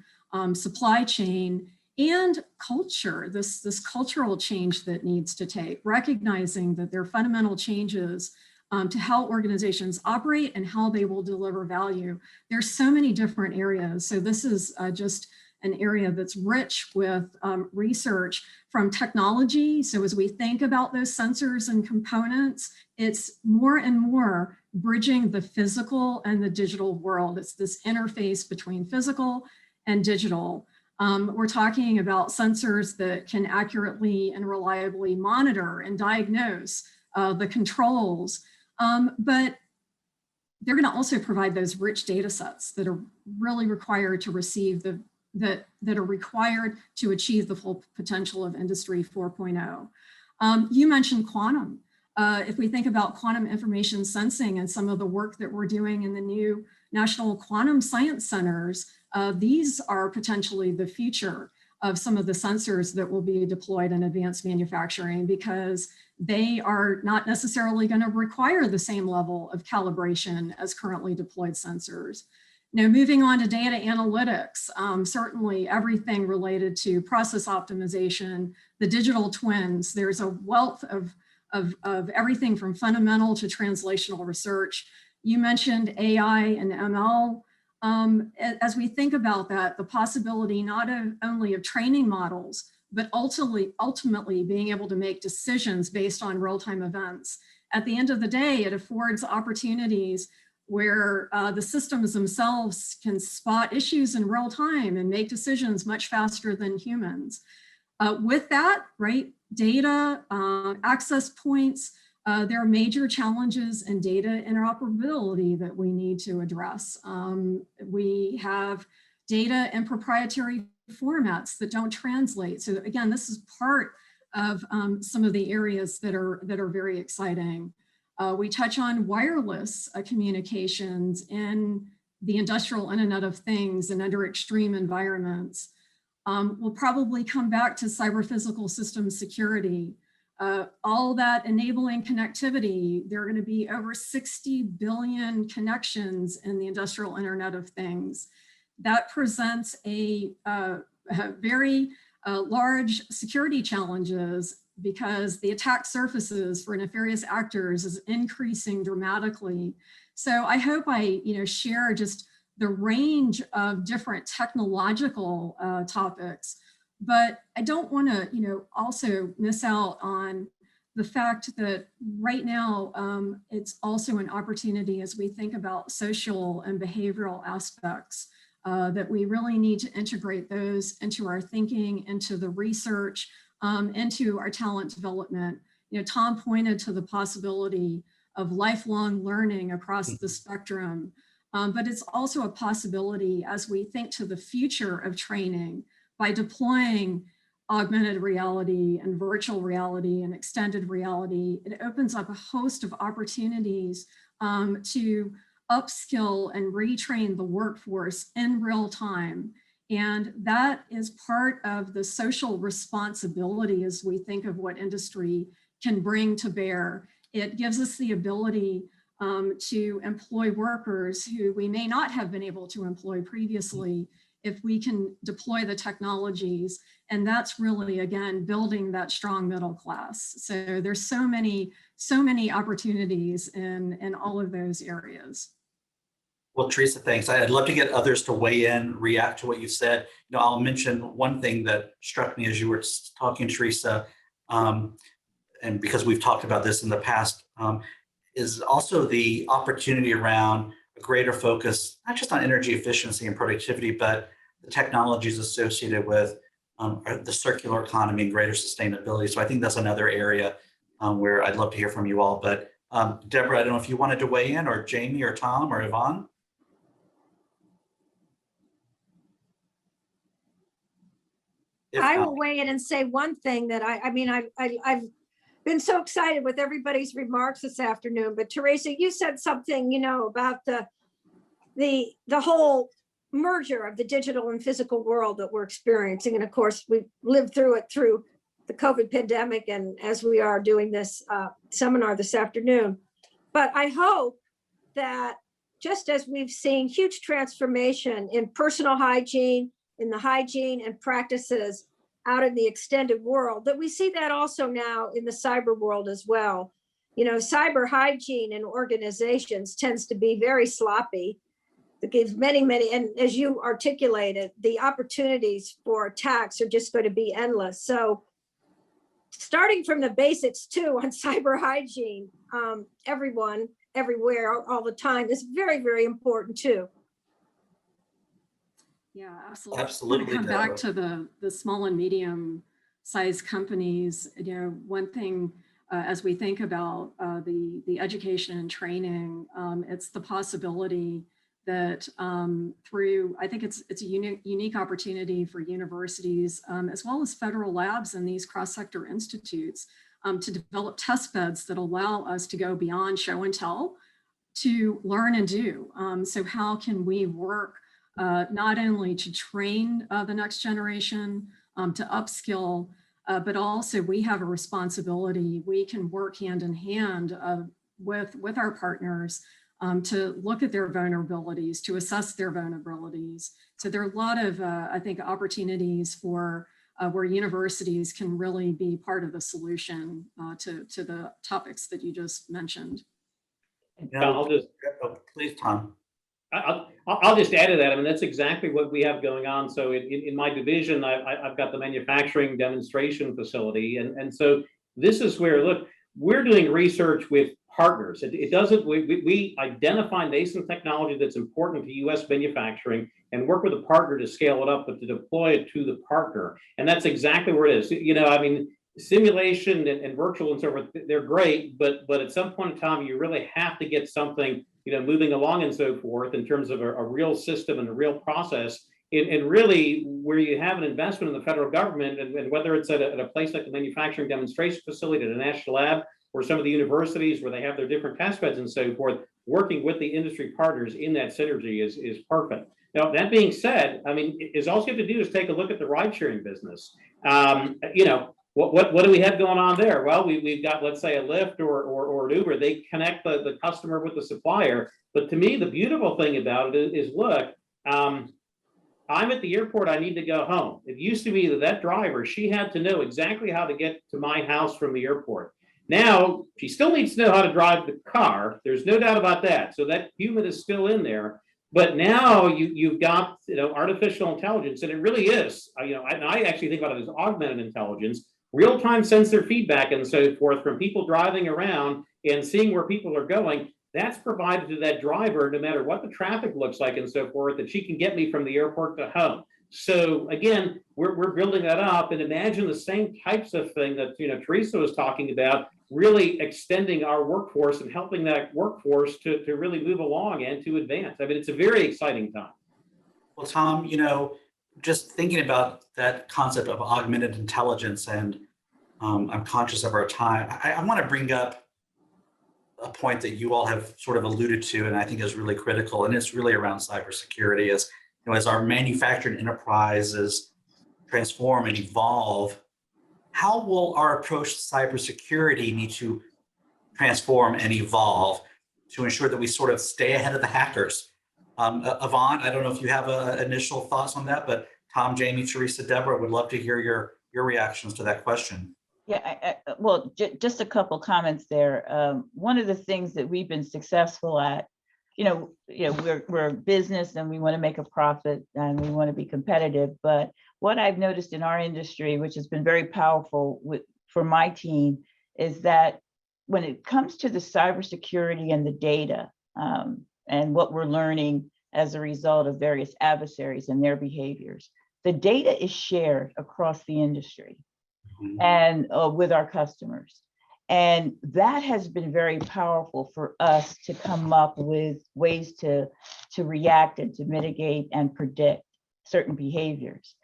F: supply chain and culture, this cultural change that needs to take, recognizing that there are fundamental changes to how organizations operate and how they will deliver value. There's so many different areas. So this is just an area that's rich with research from technology. So as we think about those sensors and components, it's more and more bridging the physical and the digital world. It's this interface between physical and digital. We're talking about sensors that can accurately and reliably monitor and diagnose the controls, but they're going to also provide those rich data sets that are really required to receive that are required to achieve the full potential of Industry 4.0. You mentioned quantum. If we think about quantum information sensing and some of the work that we're doing in the new National Quantum Science Centers, these are potentially the future of some of the sensors that will be deployed in advanced manufacturing, because they are not necessarily going to require the same level of calibration as currently deployed sensors. Now, moving on to data analytics, certainly everything related to process optimization, the digital twins, there's a wealth of everything from fundamental to translational research. You mentioned AI and ML. As we think about that, the possibility not only of training models, but ultimately being able to make decisions based on real-time events. At the end of the day, it affords opportunities where the systems themselves can spot issues in real time and make decisions much faster than humans. With that, right, data, access points, there are major challenges in data interoperability that we need to address. We have data in proprietary formats that don't translate. So again, this is part of some of the areas that are very exciting. We touch on wireless communications in the industrial Internet of Things and under extreme environments. We'll probably come back to cyber physical system security. All that enabling connectivity, there are going to be over 60 billion connections in the industrial Internet of Things. That presents a very large security challenges because the attack surfaces for nefarious actors is increasing dramatically. So I hope I share just the range of different technological topics, but I don't want to also miss out on the fact that right now it's also an opportunity as we think about social and behavioral aspects that we really need to integrate those into our thinking, into the research, into our talent development. Tom pointed to the possibility of lifelong learning across the spectrum, but it's also a possibility as we think to the future of training by deploying augmented reality and virtual reality and extended reality. It opens up a host of opportunities to upskill and retrain the workforce in real time. And that is part of the social responsibility as we think of what industry can bring to bear. It gives us the ability to employ workers who we may not have been able to employ previously if we can deploy the technologies. And that's really, again, building that strong middle class. So there's so many opportunities in all of those areas.
A: Well, Theresa, thanks. I'd love to get others to weigh in, react to what you said. I'll mention one thing that struck me as you were talking, Theresa, and because we've talked about this in the past, is also the opportunity around a greater focus, not just on energy efficiency and productivity, but the technologies associated with the circular economy and greater sustainability. So I think that's another area where I'd love to hear from you all. But Deborah, I don't know if you wanted to weigh in, or Jahmy or Tom or Yvonne.
B: I will weigh in and say one thing that I've been so excited with everybody's remarks this afternoon, but Theresa, you said something, about the whole merger of the digital and physical world that we're experiencing. And of course, we lived through it through the COVID pandemic and as we are doing this seminar this afternoon. But I hope that just as we've seen huge transformation in personal hygiene, in the hygiene and practices out in the extended world, that we see that also now in the cyber world as well. Cyber hygiene in organizations tends to be very sloppy. It gives many, and as you articulated, the opportunities for attacks are just going to be endless. So starting from the basics too on cyber hygiene, everyone, everywhere, all the time is very, very important too.
F: Yeah, absolutely.
A: Absolutely.
F: Come back to the small and medium sized companies. One thing as we think about the education and training, it's the possibility that through, I think it's a unique opportunity for universities as well as federal labs and these cross-sector institutes to develop test beds that allow us to go beyond show and tell to learn and do. So how can we work not only to train the next generation, to upskill, but also we have a responsibility. We can work hand in hand with our partners to look at their vulnerabilities, to assess their vulnerabilities. So there are a lot of, I think, opportunities for where universities can really be part of the solution to the topics that you just mentioned.
A: Please, Tom.
D: I'll just add to that. I mean, that's exactly what we have going on. So in my division, I've got the manufacturing demonstration facility. And so this is where, look, we're doing research with partners. It doesn't, we identify nascent technology that's important to US manufacturing and work with a partner to scale it up, but to deploy it to the partner. And that's exactly where it is. I mean, simulation and virtual and so forth, they're great, but at some point in time, you really have to get something moving along and so forth in terms of a real system and a real process. And really, where you have an investment in the federal government, and whether it's at a place like the manufacturing demonstration facility at a national lab, or some of the universities where they have their different test beds and so forth, working with the industry partners in that synergy is perfect. Now, that being said, I mean, is all you have to do is take a look at the ride sharing business. You know, what do we have going on there? Well, we've got, let's say, a Lyft or an Uber. They connect the customer with the supplier. But to me, the beautiful thing about it is look, I'm at the airport, I need to go home. It used to be that driver, she had to know exactly how to get to my house from the airport. Now, she still needs to know how to drive the car. There's no doubt about that. So that human is still in there. But now you've got, you know, artificial intelligence, and it really is, you know, I actually think about it as augmented intelligence, real-time sensor feedback and so forth from people driving around and seeing where people are going. That's provided to that driver, no matter what the traffic looks like and so forth, that she can get me from the airport to home. So again, we're building that up, and imagine the same types of thing that, you know, Theresa was talking about, really extending our workforce and helping that workforce to really move along and to advance. I mean, it's a very exciting time.
A: Well, Tom, you know, just thinking about that concept of augmented intelligence, and I'm conscious of our time, I want to bring up a point that you all have sort of alluded to, and I think is really critical, and it's really around cybersecurity. As you know, as our manufacturing enterprises transform and evolve, how will our approach to cybersecurity need to transform and evolve to ensure that we sort of stay ahead of the hackers? Yvonne, I don't know if you have initial thoughts on that, but Tom, Jahmy, Theresa, Deborah, would love to hear your reactions to that question.
C: Yeah, well, just a couple comments there. One of the things that we've been successful at, we're a business and we want to make a profit and we want to be competitive. But what I've noticed in our industry, which has been very powerful for my team, is that when it comes to the cybersecurity and the data and what we're learning as a result of various adversaries and their behaviors, the data is shared across the industry and with our customers. And that has been very powerful for us to come up with ways to react and to mitigate and predict certain behaviors.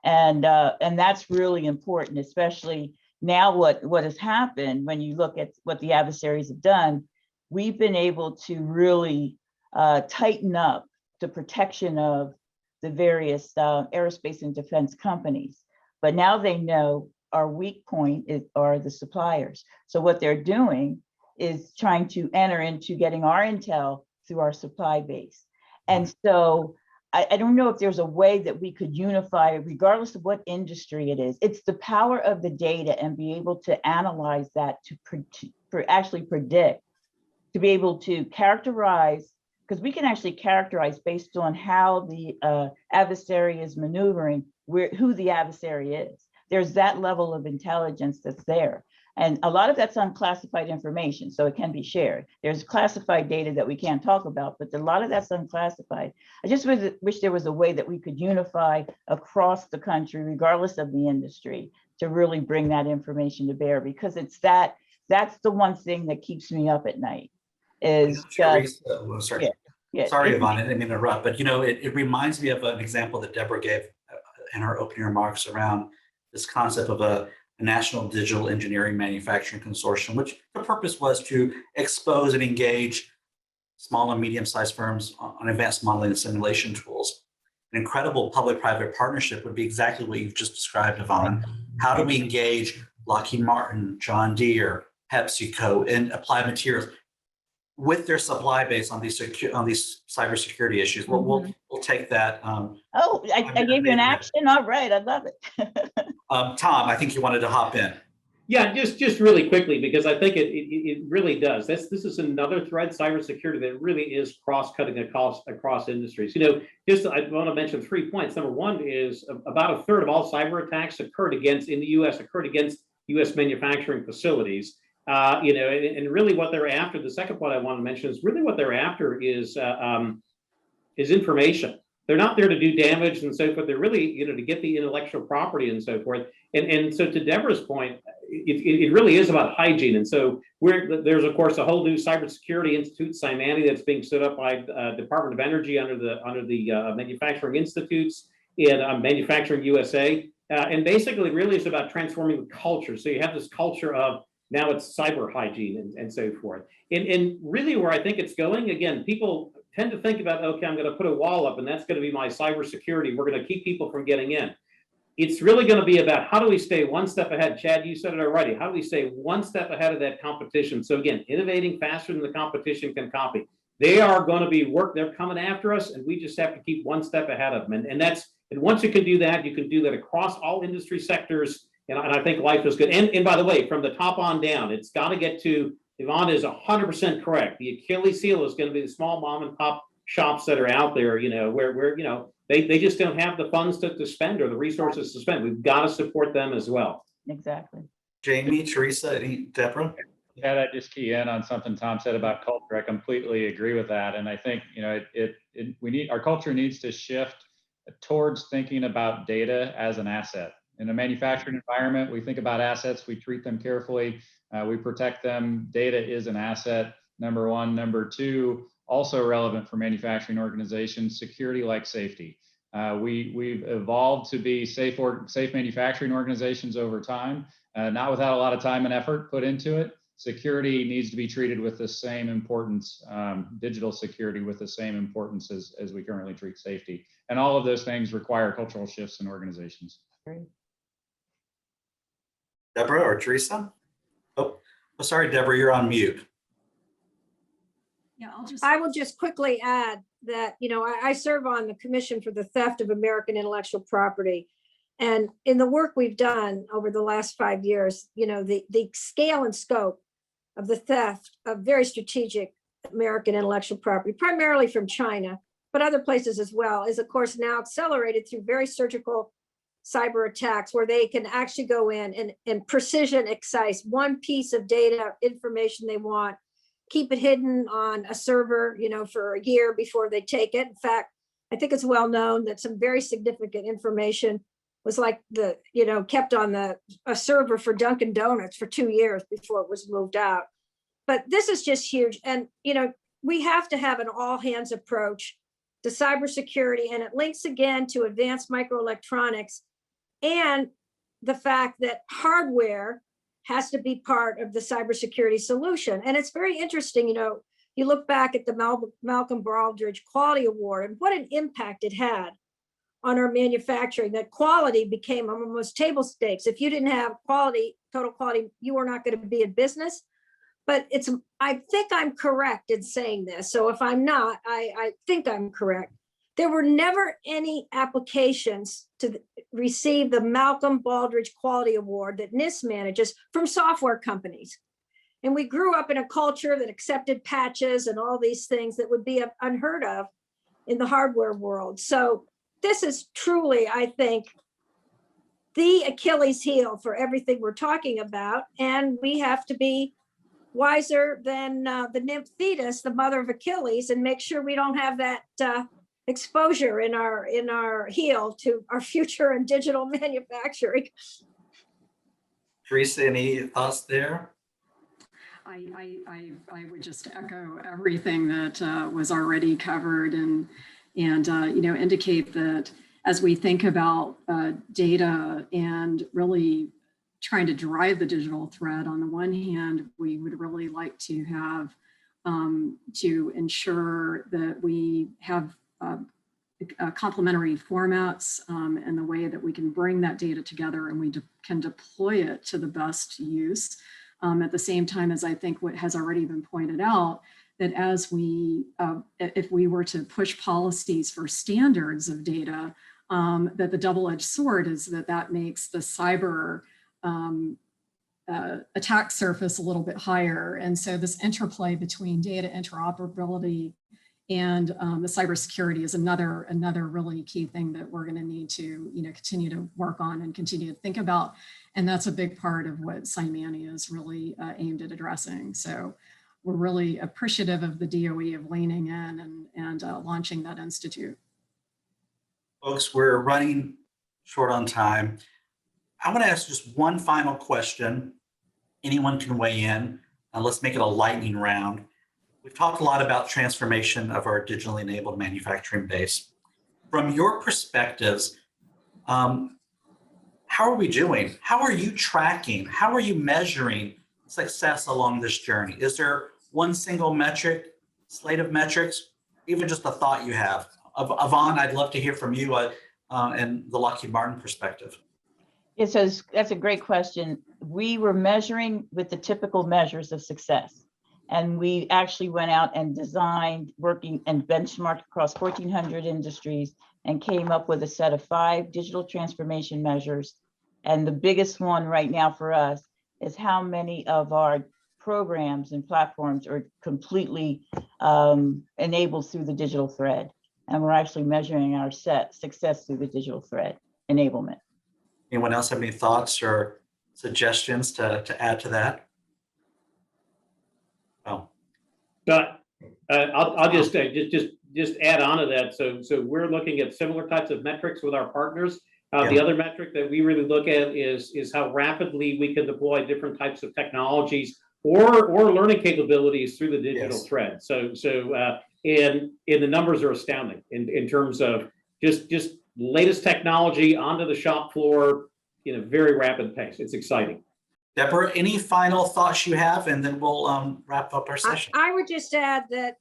C: And that's really important, especially now what has happened when you look at what the adversaries have done. We've been able to really tighten up the protection of the various aerospace and defense companies. But now they know our weak point are the suppliers. So what they're doing is trying to enter into getting our intel through our supply base. And so I don't know if there's a way that we could unify, regardless of what industry it is. It's the power of the data and be able to analyze that to actually predict, to be able to characterize, because we can actually characterize based on how the adversary is maneuvering, who the adversary is. There's that level of intelligence that's there. And a lot of that's unclassified information, so it can be shared. There's classified data that we can't talk about, but a lot of that's unclassified. I just wish there was a way that we could unify across the country, regardless of the industry, to really bring that information to bear, because it's that's the one thing that keeps me up at night. Is
A: Sorry,
C: yeah,
A: Yvonne, I didn't mean to interrupt, but it reminds me of an example that Deborah gave in her opening remarks around this concept of a national digital engineering manufacturing consortium, which the purpose was to expose and engage small and medium-sized firms on advanced modeling and simulation tools. An incredible public-private partnership would be exactly what you've just described, Yvonne. How do we engage Lockheed Martin, John Deere, PepsiCo, and Applied Materials with their supply base on these cybersecurity issues? We'll take that.
C: I gave you an action. All right, I love it.
A: Tom, I think you wanted to hop in.
D: Yeah, just really quickly, because I think it really does. This is another thread, cybersecurity, that really is cross-cutting across industries. I want to mention 3 points. Number one is about a third of all cyber attacks in the U.S. occurred against U.S. manufacturing facilities. And really what they're after. The second point I want to mention is really what they're after is information. They're not there to do damage and so forth. They're really, to get the intellectual property and so forth. And so to Deborah's point, it really is about hygiene. And so there's of course a whole new cybersecurity institute, CyManny, that's being stood up by Department of Energy under the manufacturing institutes. in Manufacturing USA. And basically really it's about transforming the culture. So you have this culture of now it's cyber hygiene and so forth. And really where I think it's going, again, people tend to think about, okay, I'm going to put a wall up and that's going to be my cybersecurity. We're going to keep people from getting in. It's really going to be about how do we stay one step ahead? Chad, you said it already. How do we stay one step ahead of that competition? So again, innovating faster than the competition can copy. They are going to be they're coming after us, and we just have to keep one step ahead of them. And once you can do that, you can do that across all industry sectors. And I think life is good. And by the way, from the top on down, it's got to get to, Yvonne is 100% correct. The Achilles heel is going to be the small mom and pop shops that are out there, where they just don't have the funds to spend or the resources to spend. We've got to support them as well.
C: Exactly.
A: Jahmy, Theresa, Deborah?
E: Chad, I just key in on something Tom said about culture. I completely agree with that. And I think, our culture needs to shift towards thinking about data as an asset. In a manufacturing environment, we think about assets, we treat them carefully, we protect them. Data is an asset, number one. Number two, also relevant for manufacturing organizations, security like safety. We've evolved to be safe manufacturing organizations over time, not without a lot of time and effort put into it. Security needs to be treated with the same importance, digital security with the same importance as we currently treat safety. And all of those things require cultural shifts in organizations.
A: Deborah or Theresa? Oh, sorry, Deborah, you're on mute.
F: Yeah,
B: I will just quickly add that, I serve on the Commission for the Theft of American Intellectual Property. And in the work we've done over the last 5 years, the scale and scope of the theft of very strategic American intellectual property, primarily from China, but other places as well, is of course now accelerated through very surgical cyber attacks where they can actually go in and precision excise one piece of data, information they want, keep it hidden on a server, for a year before they take it. In fact, I think it's well known that some very significant information was kept on a server for Dunkin' Donuts for 2 years before it was moved out. But this is just huge. And, we have to have an all hands approach to cybersecurity, and it links again to advanced microelectronics and the fact that hardware has to be part of the cybersecurity solution. And it's very interesting, you look back at the Malcolm Baldrige Quality Award and what an impact it had on our manufacturing, that quality became almost table stakes. If you didn't have quality, total quality, you were not going to be in business. But I think I'm correct in saying this. So if I'm not, I think I'm correct. There were never any applications to receive the Malcolm Baldrige Quality Award that NIST manages from software companies. And we grew up in a culture that accepted patches and all these things that would be unheard of in the hardware world. So this is truly, I think, the Achilles heel for everything we're talking about. And we have to be wiser than the nymph Thetis, the mother of Achilles, and make sure we don't have that exposure in our heel to our future in digital manufacturing.
A: Theresa, any thoughts there?
F: I would just echo everything that was already covered and indicate that as we think about data and really trying to drive the digital thread, on the one hand, we would really like to have to ensure that we have complementary formats and the way that we can bring that data together and we can deploy it to the best use. At the same time, as I think what has already been pointed out, that as we, if we were to push policies for standards of data, that the double-edged sword is that makes the cyber attack surface a little bit higher. And so this interplay between data interoperability and the cybersecurity is another really key thing that we're going to need to continue to work on and continue to think about. And that's a big part of what Cymani is really aimed at addressing. So we're really appreciative of the DOE of leaning in and launching that institute.
A: Folks, we're running short on time. I want to ask just one final question. Anyone can weigh in. Let's make it a lightning round. We've talked a lot about transformation of our digitally enabled manufacturing base. From your perspectives, How are we doing? How are you tracking? How are you measuring success along this journey? Is there one single metric, slate of metrics, even just a thought you have? Yvonne, I'd love to hear from you and the Lockheed Martin perspective.
C: Yeah, so that's a great question. We were measuring with the typical measures of success. And we actually went out and designed, working and benchmarked across 1,400 industries and came up with a set of 5 digital transformation measures. And the biggest one right now for us is how many of our programs and platforms are completely enabled through the digital thread. And we're actually measuring our success through the digital thread enablement.
A: Anyone else have any thoughts or suggestions to add to that? Oh,
D: But I'll just add on to that. So we're looking at similar types of metrics with our partners. The other metric that we really look at is how rapidly we can deploy different types of technologies or learning capabilities through the digital thread. And the numbers are astounding in terms of just latest technology onto the shop floor in a very rapid pace. It's exciting.
A: Deborah, any final thoughts you have, and then we'll wrap up our session.
B: I would just add that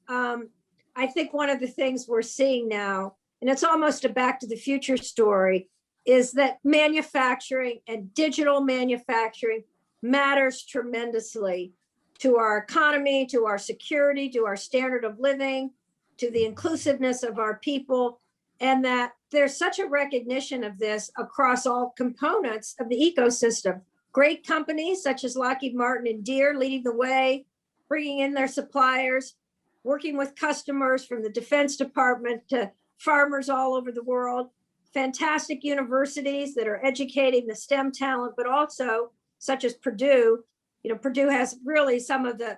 B: I think one of the things we're seeing now, and it's almost a back to the future story, is that manufacturing and digital manufacturing matters tremendously to our economy, to our security, to our standard of living, to the inclusiveness of our people, and that there's such a recognition of this across all components of the ecosystem. Great companies such as Lockheed Martin and Deere leading the way, bringing in their suppliers, working with customers from the Defense Department to farmers all over the world, fantastic universities that are educating the STEM talent, but also such as Purdue. You know, Purdue has really some of the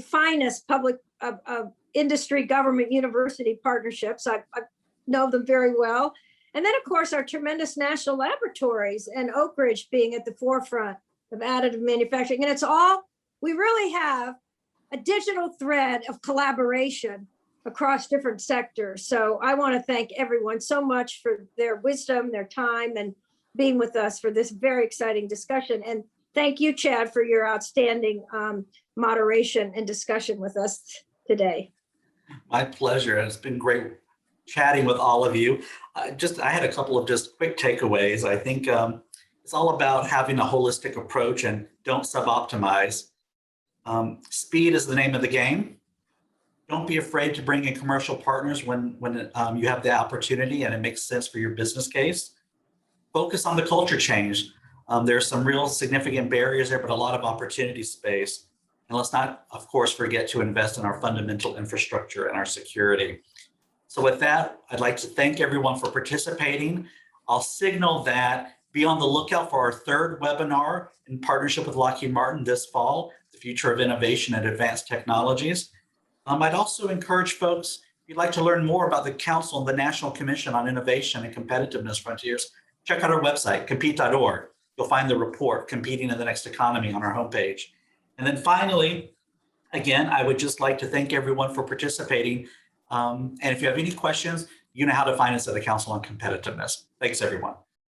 B: finest public industry government university partnerships. I know them very well. And then, of course, our tremendous national laboratories and Oak Ridge being at the forefront of additive manufacturing. And it's all, we really have a digital thread of collaboration across different sectors. So I want to thank everyone so much for their wisdom, their time, and being with us for this very exciting discussion. And thank you, Chad, for your outstanding moderation and discussion with us today.
A: My pleasure. It's been great chatting with all of you. I had a couple of just quick takeaways. I think it's all about having a holistic approach and don't sub-optimize. Speed is the name of the game. Don't be afraid to bring in commercial partners when you have the opportunity and it makes sense for your business case. Focus on the culture change. There's some real significant barriers there, but a lot of opportunity space. And let's not, of course, forget to invest in our fundamental infrastructure and our security. So with that, I'd like to thank everyone for participating. I'll signal that be on the lookout for our 3rd webinar in partnership with Lockheed Martin this fall, the future of innovation and advanced technologies. I'd also encourage folks, if you'd like to learn more about the Council and the National Commission on Innovation and Competitiveness Frontiers, check out our website, compete.org. You'll find the report, Competing in the Next Economy, on our homepage. And then finally, again, I would just like to thank everyone for participating. And if you have any questions, you know how to find us at the Council on Competitiveness. Thanks, everyone.